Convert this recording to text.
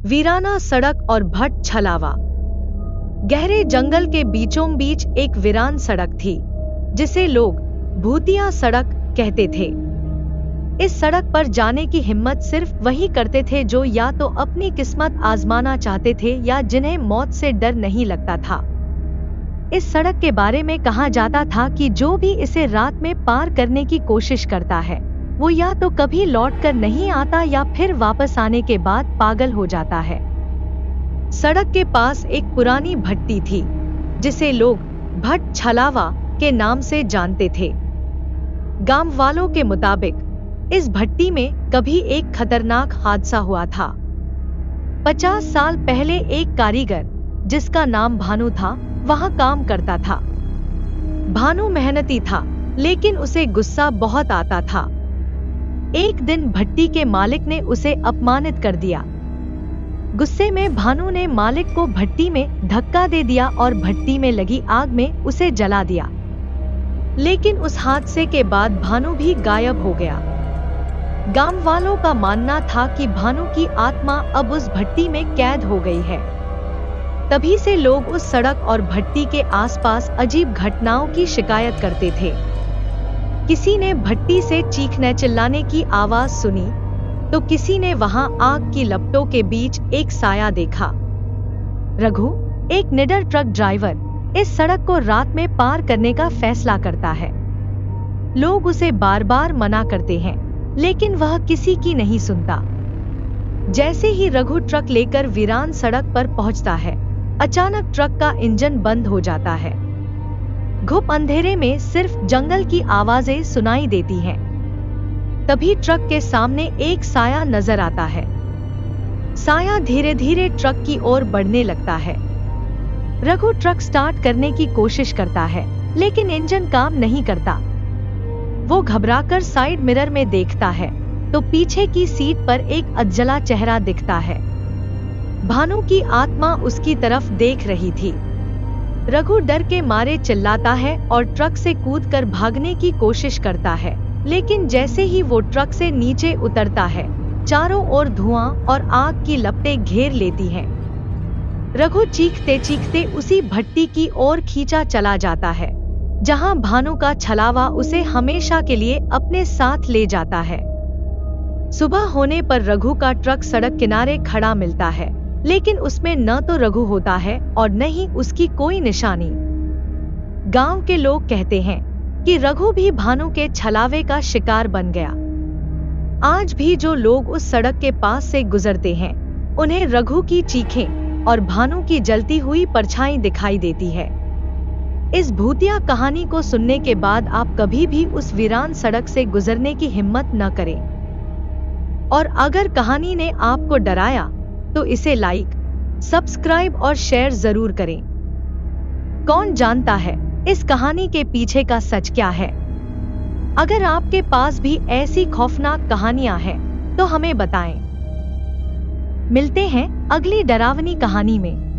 वीराना सड़क और भट्ट छलावा। गहरे जंगल के बीचों बीच एक वीरान सड़क थी, जिसे लोग भूतिया सड़क कहते थे। इस सड़क पर जाने की हिम्मत सिर्फ वही करते थे जो या तो अपनी किस्मत आजमाना चाहते थे या जिन्हें मौत से डर नहीं लगता था। इस सड़क के बारे में कहा जाता था कि जो भी इसे रात में पार करने की कोशिश करता है, वो या तो कभी लौटकर नहीं आता या फिर वापस आने के बाद पागल हो जाता है। सड़क के पास एक पुरानी भट्टी थी, जिसे लोग भट्ट छलावा के नाम से जानते थे। गांव वालों के मुताबिक इस भट्टी में कभी एक खतरनाक हादसा हुआ था। 50 साल पहले एक कारीगर, जिसका नाम भानु था, वहां काम करता था। भानु मेहनती था, लेकिन उसे गुस्सा बहुत आता था। एक दिन भट्टी के मालिक ने उसे अपमानित कर दिया। गुस्से में भानु ने मालिक को भट्टी में धक्का दे दिया और भट्टी में लगी आग में उसे जला दिया। लेकिन उस हादसे के बाद भानु भी गायब हो गया। गांव वालों का मानना था कि भानु की आत्मा अब उस भट्टी में कैद हो गई है। तभी से लोग उस सड़क और भट्टी के आसपास अजीब घटनाओं की शिकायत करते थे। किसी ने भट्टी से चीखने चिल्लाने की आवाज सुनी, तो किसी ने वहां आग की लपटों के बीच एक साया देखा। रघु, एक निडर ट्रक ड्राइवर, इस सड़क को रात में पार करने का फैसला करता है। लोग उसे बार बार मना करते हैं, लेकिन वह किसी की नहीं सुनता। जैसे ही रघु ट्रक लेकर वीरान सड़क पर पहुंचता है, अचानक ट्रक का इंजन बंद हो जाता है। घुप अंधेरे में सिर्फ जंगल की आवाजें सुनाई देती हैं। तभी ट्रक के सामने एक साया नजर आता है। साया धीरे धीरे ट्रक की ओर बढ़ने लगता है। रघु ट्रक स्टार्ट करने की कोशिश करता है, लेकिन इंजन काम नहीं करता। वो घबराकर साइड मिरर में देखता है, तो पीछे की सीट पर एक अधजला चेहरा दिखता है। भानु की आत्मा उसकी तरफ देख रही थी। रघु डर के मारे चिल्लाता है और ट्रक से कूदकर भागने की कोशिश करता है, लेकिन जैसे ही वो ट्रक से नीचे उतरता है, चारों ओर धुआं और आग की लपटें घेर लेती हैं। रघु चीखते चीखते उसी भट्टी की ओर खींचा चला जाता है, जहां भानु का छलावा उसे हमेशा के लिए अपने साथ ले जाता है। सुबह होने पर रघु का ट्रक सड़क किनारे खड़ा मिलता है, लेकिन उसमें न तो रघु होता है और न ही उसकी कोई निशानी। गांव के लोग कहते हैं कि रघु भी भानु के छलावे का शिकार बन गया। आज भी जो लोग उस सड़क के पास से गुजरते हैं, उन्हें रघु की चीखें और भानु की जलती हुई परछाई दिखाई देती है। इस भूतिया कहानी को सुनने के बाद आप कभी भी उस वीरान सड़क से गुजरने की हिम्मत न करें। और अगर कहानी ने आपको डराया, तो इसे लाइक, सब्सक्राइब और शेयर जरूर करें। कौन जानता है इस कहानी के पीछे का सच क्या है? अगर आपके पास भी ऐसी खौफनाक कहानियां हैं, तो हमें बताएं। मिलते हैं अगली डरावनी कहानी में।